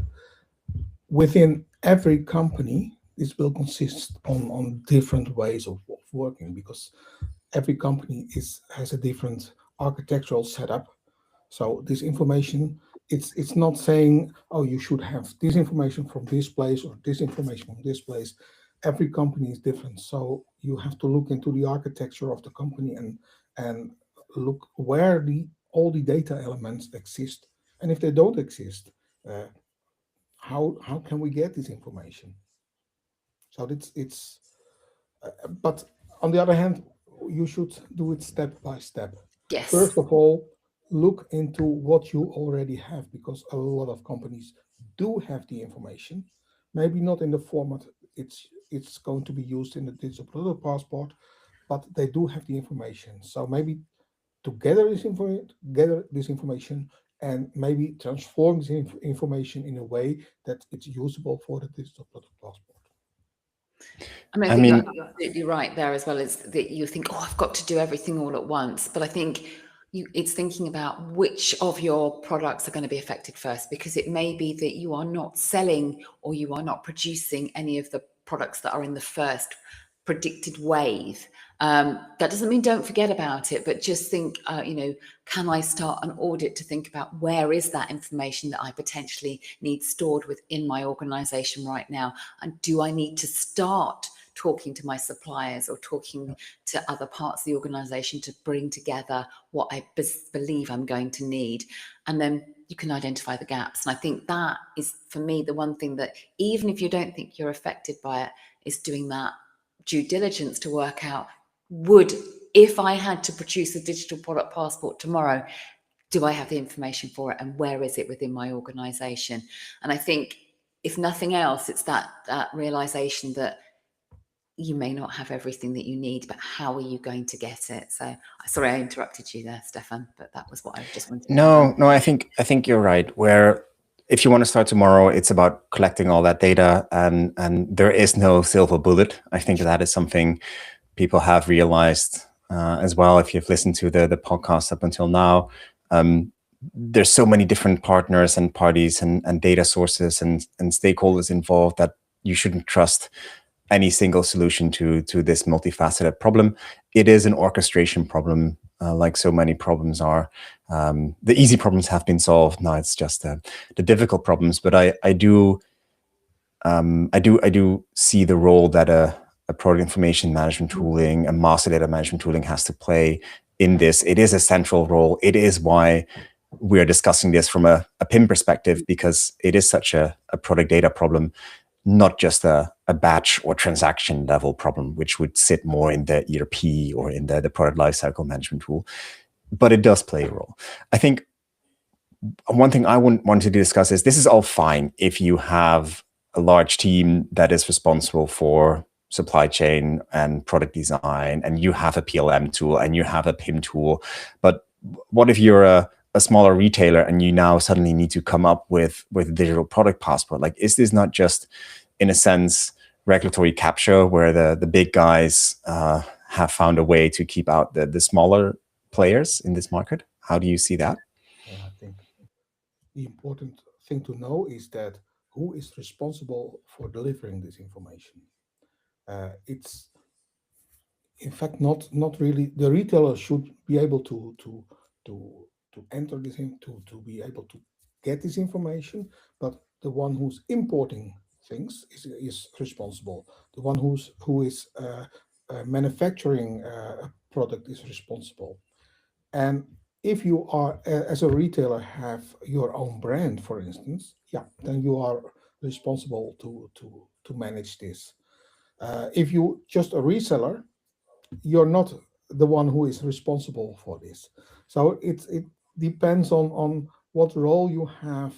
within every company, this will consist on different ways of working, because every company has a different architectural setup. So this information, it's not saying, oh, you should have this information from this place or this information from this place. Every company is different. So you have to look into the architecture of the company and look where all the data elements exist. And if they don't exist, how can we get this information? So but on the other hand, you should do it step by step. Yes. First of all, look into what you already have, because a lot of companies do have the information, maybe not in the format it's going to be used in the digital product passport, but they do have the information. So maybe to gather this information and maybe transform this information in a way that it's usable for the digital product passport. I mean, you're absolutely right there as well, is that you think, oh, I've got to do everything all at once. But I think it's thinking about which of your products are going to be affected first, because it may be that you are not selling or you are not producing any of the products that are in the first predicted wave. That doesn't mean don't forget about it, but just think, can I start an audit to think about where is that information that I potentially need stored within my organization right now? And do I need to start talking to my suppliers or talking to other parts of the organization to bring together what I believe I'm going to need? And then you can identify the gaps. And I think that is, for me, the one thing that, even if you don't think you're affected by it, is doing that due diligence to work out, if I had to produce a digital product passport tomorrow, do I have the information for it, and where is it within my organization? And I think, if nothing else, it's that realization that you may not have everything that you need, but how are you going to get it? So sorry, I interrupted you there, Stefan, but that was what I just wanted to No, I think you're right. Where if you want to start tomorrow, it's about collecting all that data, and there is no silver bullet. I think that is something people have realized as well. If you've listened to the podcast up until now, there's so many different partners and parties and data sources and stakeholders involved that you shouldn't trust any single solution to this multifaceted problem. It is an orchestration problem, like so many problems are. The easy problems have been solved. Now it's just the difficult problems. But I do see the role that a product information management tooling, a master data management tooling has to play in this. It is a central role. It is why we are discussing this from a PIM perspective, because it is such a product data problem, not just a batch or transaction level problem, which would sit more in the ERP or in the product lifecycle management tool. But it does play a role. I think one thing I want to discuss is, this is all fine if you have a large team that is responsible for supply chain and product design, and you have a PLM tool and you have a PIM tool. But what if you're a smaller retailer and you now suddenly need to come up with a digital product passport? Like, is this not just, in a sense, regulatory capture where the big guys have found a way to keep out the smaller players in this market? How do you see that? Yeah, I think the important thing to know is that who is responsible for delivering this information. It's in fact not really the retailer should be able to enter this in to be able to get this information, but the one who's importing things is responsible. The one who is manufacturing a product is responsible. And if you are, as a retailer, have your own brand, for instance, yeah, then you are responsible to manage this. If you just a reseller, you're not the one who is responsible for this. So it depends on what role you have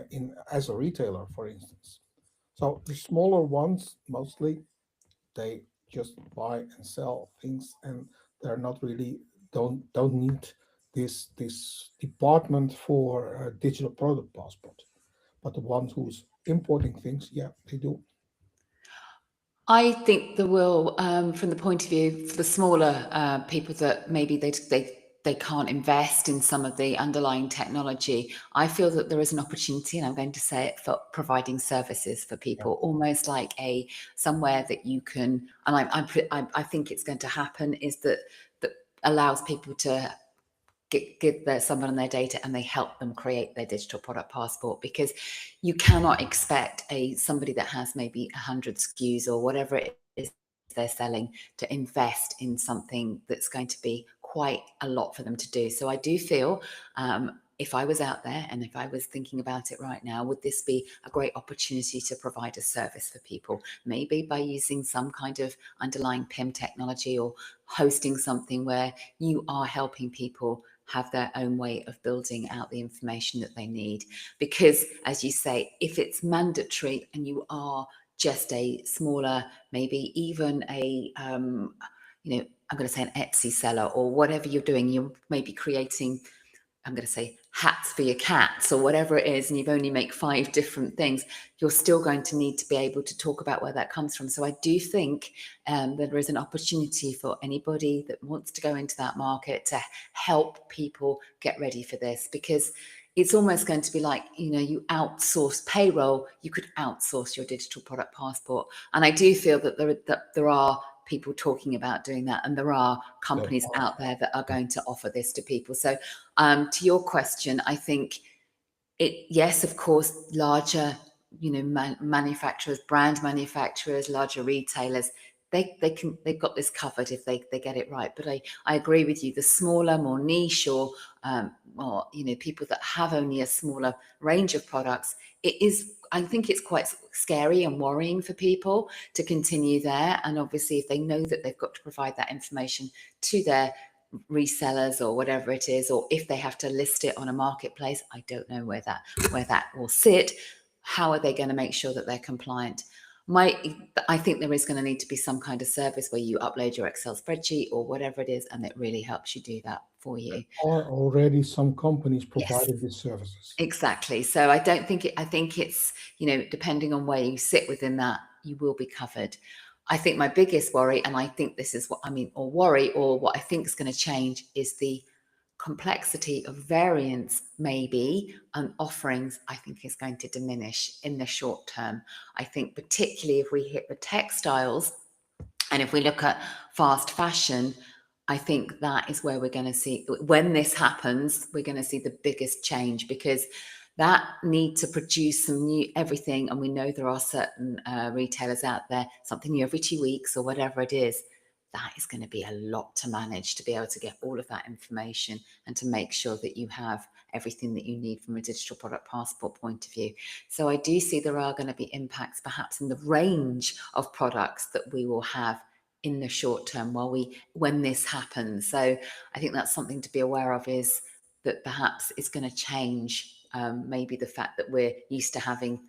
in as a retailer, for instance. So the smaller ones mostly they just buy and sell things, and they're not really don't need this department for a digital product passport. But the ones who's importing things, yeah, they do. I think there will, from the point of view for the smaller people that maybe they can't invest in some of the underlying technology. I feel that there is an opportunity, and I'm going to say it, for providing services for people, almost like a somewhere that you can. And I think it's going to happen is that allows people to give someone their data and they help them create their digital product passport, because you cannot expect somebody that has maybe 100 SKUs or whatever it is they're selling to invest in something that's going to be quite a lot for them to do. So I do feel if I was out there and if I was thinking about it right now, would this be a great opportunity to provide a service for people, maybe by using some kind of underlying PIM technology or hosting something where you are helping people have their own way of building out the information that they need. Because as you say, if it's mandatory and you are just a smaller, maybe even a, I'm going to say an Etsy seller or whatever you're doing, you may be creating, I'm going to say hats for your cats or whatever it is, and you've only make 5 different things, you're still going to need to be able to talk about where that comes from. So I do think that there is an opportunity for anybody that wants to go into that market to help people get ready for this, because it's almost going to be like, you outsource payroll, you could outsource your digital product passport. And I do feel that there are people talking about doing that, and there are companies out there that are going to offer this to people. So to your question, I think yes, of course, larger manufacturers, brand manufacturers, larger retailers, they've got this covered if they get it right. But I agree with you, the smaller, more niche or people that have only a smaller range of products, I think it's quite scary and worrying for people to continue there. And obviously, if they know that they've got to provide that information to their resellers or whatever it is, or if they have to list it on a marketplace, I don't know where that will sit. How are they going to make sure that they're compliant? I think there is going to need to be some kind of service where you upload your Excel spreadsheet or whatever it is, and it really helps you do that for you. There are already some companies providing these services. Exactly. So I think it's, depending on where you sit within that, you will be covered. I think my biggest worry, and I think this is what I mean, or worry, or what I think is going to change, is the complexity of variants, maybe, and offerings, I think is going to diminish in the short term. I think particularly if we hit the textiles, and if we look at fast fashion, I think that is where we're going to see, when this happens, we're going to see the biggest change, because that need to produce some new everything. And we know there are certain retailers out there, something new every 2 weeks or whatever it is. That is going to be a lot to manage, to be able to get all of that information and to make sure that you have everything that you need from a digital product passport point of view. So I do see there are going to be impacts perhaps in the range of products that we will have in the short term when this happens. So I think that's something to be aware of, is that perhaps it's going to change. Maybe the fact that we're used to having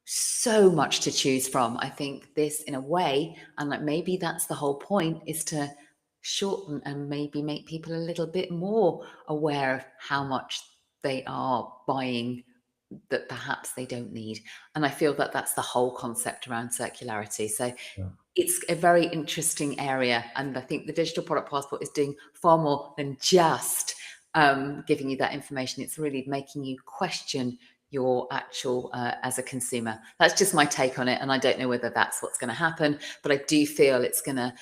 so much to choose from. I think this, in a way, and like maybe that's the whole point, is to shorten and maybe make people a little bit more aware of how much they are buying that perhaps they don't need. And I feel that that's the whole concept around circularity. So it's a very interesting area. And I think the digital product passport is doing far more than just giving you that information. It's really making you question your actual as a consumer. That's just my take on it. And I don't know whether that's what's going to happen, but I do feel it's going to,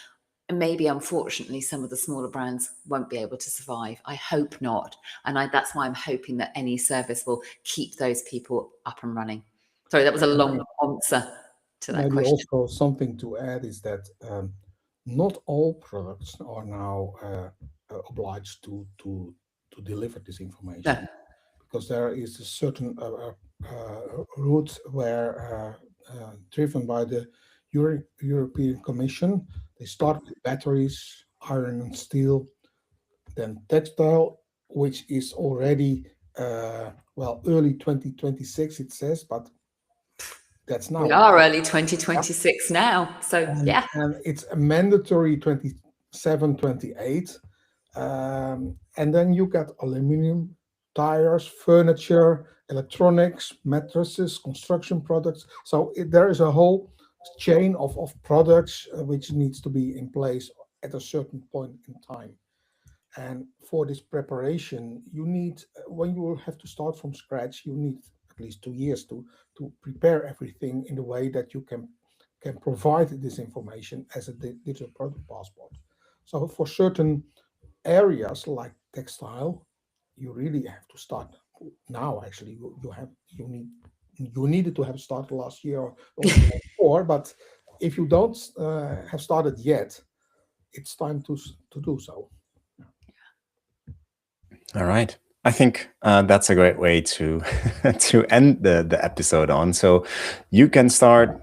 maybe unfortunately some of the smaller brands won't be able to survive. I hope not. And that's why I'm hoping that any service will keep those people up and running. Sorry, that was a long answer to that Maybe question. also something to add is that not all products are now obliged to deliver this information. No. Because there is a certain route where, driven by the European Commission, they start with batteries, iron and steel, then textile, which is already, early 2026, it says, but that's now. We are early 2026 now. So, And it's a mandatory 27, 28. And then you got aluminum, tires, furniture, electronics, mattresses, construction products. So there is a whole chain of products which needs to be in place at a certain point in time. And for this preparation, you need, when you will have to start from scratch, you need at least 2 years to prepare everything in the way that you can provide this information as a digital product passport. So for certain areas like textile, you really have to start now. Actually, you needed to have started last year or before, but if you don't have started yet, it's time to do so. All right. I think that's a great way to to end the episode on. So you can start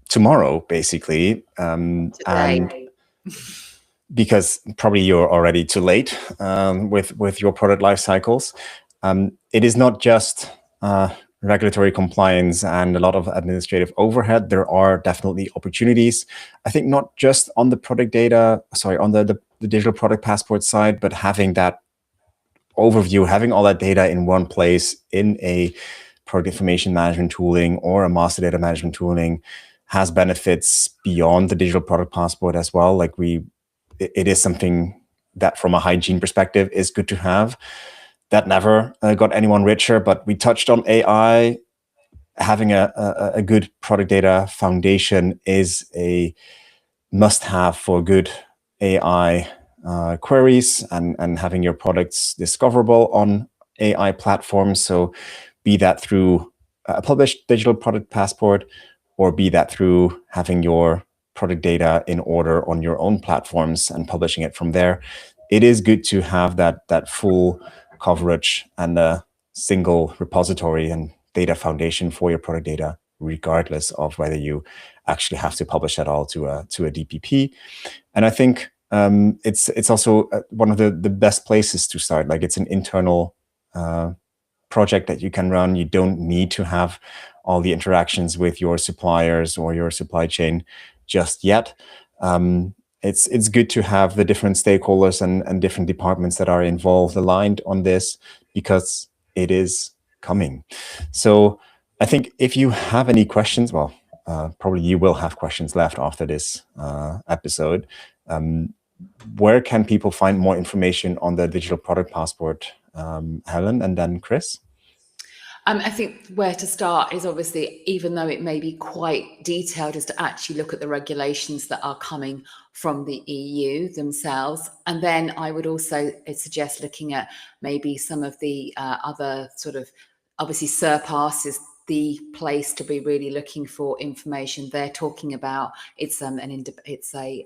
tomorrow, basically, today. and because probably you're already too late with your product life cycles. It is not just regulatory compliance and a lot of administrative overhead. There are definitely opportunities. I think not just on the product data, on the digital product passport side, but having that overview, having all that data in one place in a product information management tooling or a master data management tooling has benefits beyond the digital product passport as well. Like it is something that from a hygiene perspective is good to have. That never got anyone richer, but we touched on AI. Having a good product data foundation is a must-have for good AI queries and having your products discoverable on AI platforms. So be that through a published digital product passport, or be that through having your product data in order on your own platforms and publishing it from there. It is good to have that full coverage and a single repository and data foundation for your product data, regardless of whether you actually have to publish at all to a DPP. And I think it's also one of the best places to start. Like it's an internal project that you can run. You don't need to have all the interactions with your suppliers or your supply chain just yet. It's good to have the different stakeholders and different departments that are involved aligned on this, because it is coming. So I think if you have any questions, probably you will have questions left after this episode. Where can people find more information on the digital product passport, Helen, and then Chris? I think where to start is obviously, even though it may be quite detailed, is to actually look at the regulations that are coming from the EU themselves. And then I would also suggest looking at maybe some of the other sort of, obviously Surpass is the place to be really looking for information. They're talking about, it's a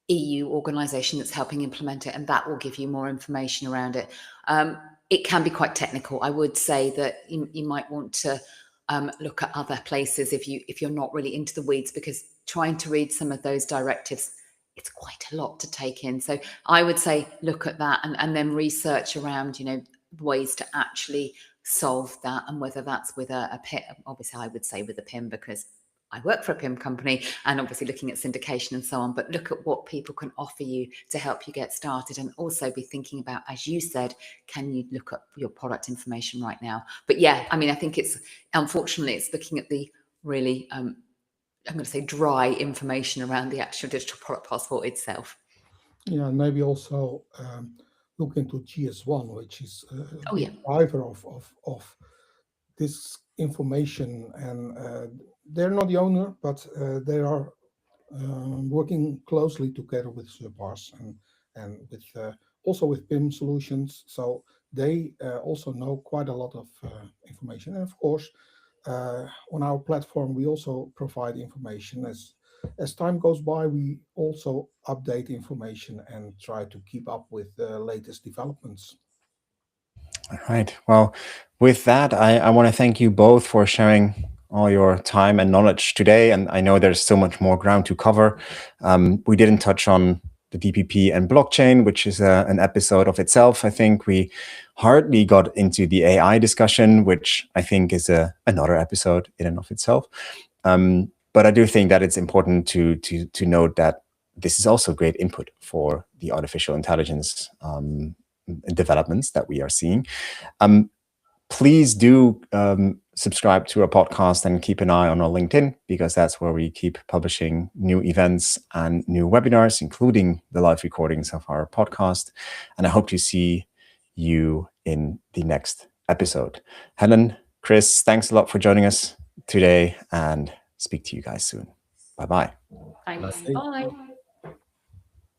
EU organisation that's helping implement it, and that will give you more information around it. It can be quite technical. I would say that you might want to look at other places if you're not really into the weeds, because trying to read some of those directives, it's quite a lot to take in. So I would say look at that and then research around, ways to actually solve that, and whether that's with a PIN. Obviously, I would say with a PIN, because I work for a PIM company, and obviously looking at syndication and so on, but look at what people can offer you to help you get started, and also be thinking about, as you said, can you look up your product information right now? But yeah, I mean, I think it's, unfortunately, it's looking at the really, I'm going to say dry information around the actual digital product passport itself. Yeah, and maybe also look into GS1, which is Oh, yeah. driver of this information, and they're not the owner, but they are working closely together with Surpass and with also with PIM solutions. So they also know quite a lot of information. And of course, on our platform, we also provide information. As time goes by, we also update information and try to keep up with the latest developments. All right. Well, with that, I want to thank you both for sharing all your time and knowledge today. And I know there's so much more ground to cover. We didn't touch on the DPP and blockchain, which is an episode of itself. I think we hardly got into the AI discussion, which I think is another episode in and of itself. But I do think that it's important to note that this is also great input for the artificial intelligence developments that we are seeing. Please do subscribe to our podcast and keep an eye on our LinkedIn, because that's where we keep publishing new events and new webinars, including the live recordings of our podcast. And I hope to see you in the next episode. Helen, Chris, thanks a lot for joining us today, and speak to you guys soon. Bye-bye. Thanks. Bye. Bye.